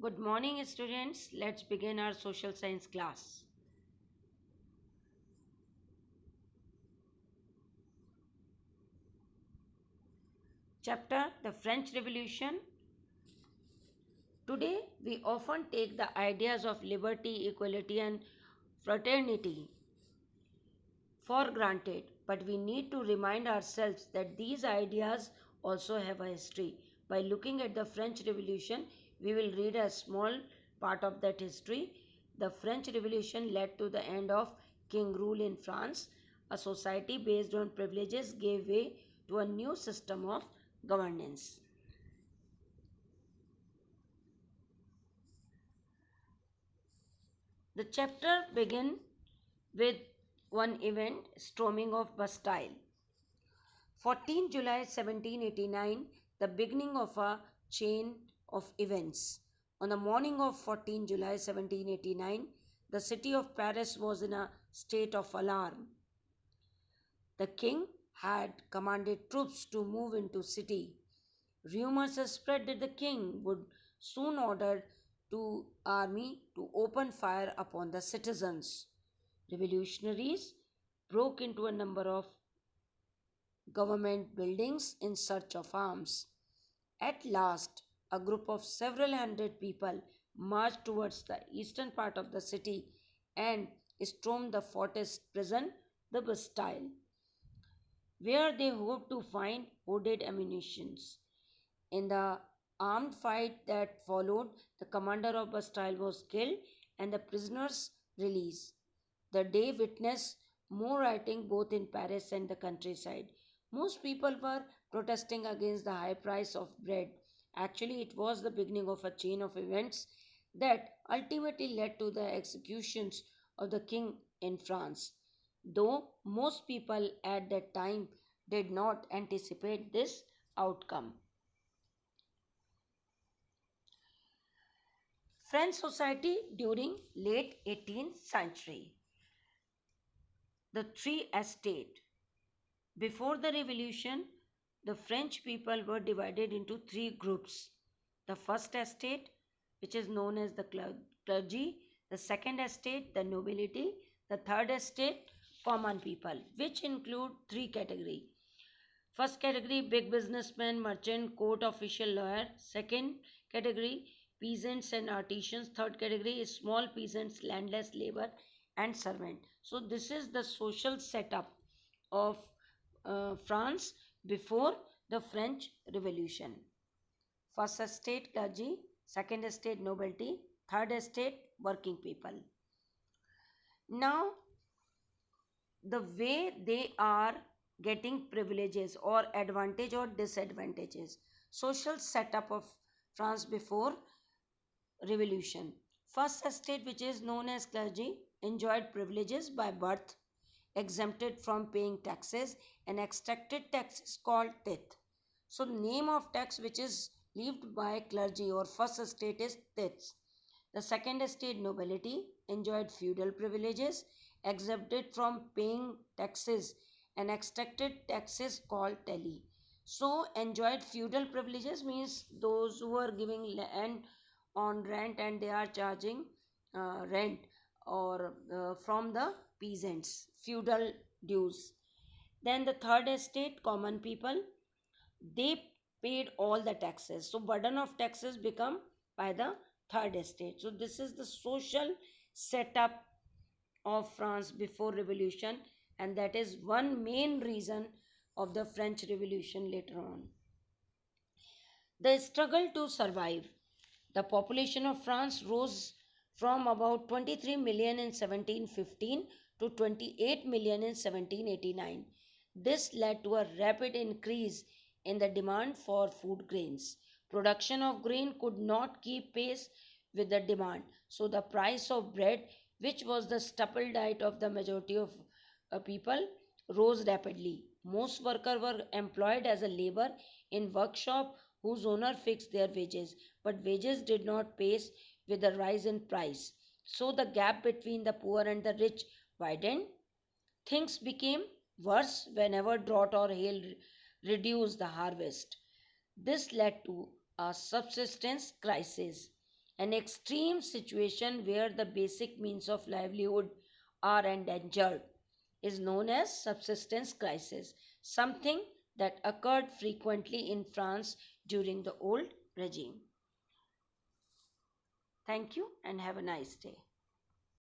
Good morning, students. Let's begin our social science class. Chapter The French Revolution. Today, we often take the ideas of liberty, equality, and fraternity for granted, but we need to remind ourselves that these ideas also have a history. By looking at the French Revolution, we will read a small part of that history. The French Revolution led to the end of king rule in France. A society based on privileges gave way to a new system of governance. The chapter begins with one event, storming of Bastille. 14 July 1789, the beginning of a chain of events. On the morning of 14 July 1789, the city of Paris was in a state of alarm. The king had commanded troops to move into city. Rumors spread that the king would soon order to army to open fire upon the citizens. Revolutionaries broke into a number of government buildings in search of arms. At last, a group of several hundred people marched towards the eastern part of the city and stormed the fortress prison, the Bastille, where they hoped to find hoarded ammunitions. In the armed fight that followed, the commander of Bastille was killed and the prisoners released. The day witnessed more rioting both in Paris and the countryside. Most people were protesting against the high price of bread. Actually, it was the beginning of a chain of events that ultimately led to the executions of the king in France. Though most people at that time did not anticipate this outcome. French society during late 18th century. The three estate. Before the revolution, the French people were divided into three groups. The first estate, which is known as the clergy, the second estate, the nobility, the third estate, common people, which include three categories. First category, big businessmen, merchant, court official, lawyer. Second category, peasants and artisans. Third category is small peasants, landless, labor, and servant. So this is the social setup of France before the French Revolution. First estate clergy, second estate nobility, third estate working people. Now, the way they are getting privileges or advantage or disadvantages. Social setup of France before revolution. First estate, which is known as clergy, enjoyed privileges by birth, exempted from paying taxes, and extracted taxes called tithe. So name of tax which is levied by clergy or first estate is tithes. The second estate nobility enjoyed feudal privileges, exempted from paying taxes, and extracted taxes called tally. So enjoyed feudal privileges means those who are giving land on rent and they are charging rent or from the peasants, feudal dues. Then the third estate, common people, they paid all the taxes. So burden of taxes become by the third estate. So this is the social setup of France before revolution, and that is one main reason of the French Revolution later on. The struggle to survive. The population of France rose from about 23 million in 1715 to 28 million in 1789. This led to a rapid increase in the demand for food grains. Production of grain could not keep pace with the demand, so the price of bread, which was the staple diet of the majority of people, rose rapidly. Most workers were employed as a labor in workshop whose owner fixed their wages, but wages did not pace with the rise in price. So the gap between the poor and the rich widened. Things became worse whenever drought or hail reduced the harvest. This led to a subsistence crisis, An extreme situation where the basic means of livelihood are endangered is known as subsistence crisis, something that occurred frequently in France during the old regime. Thank you and have a nice day.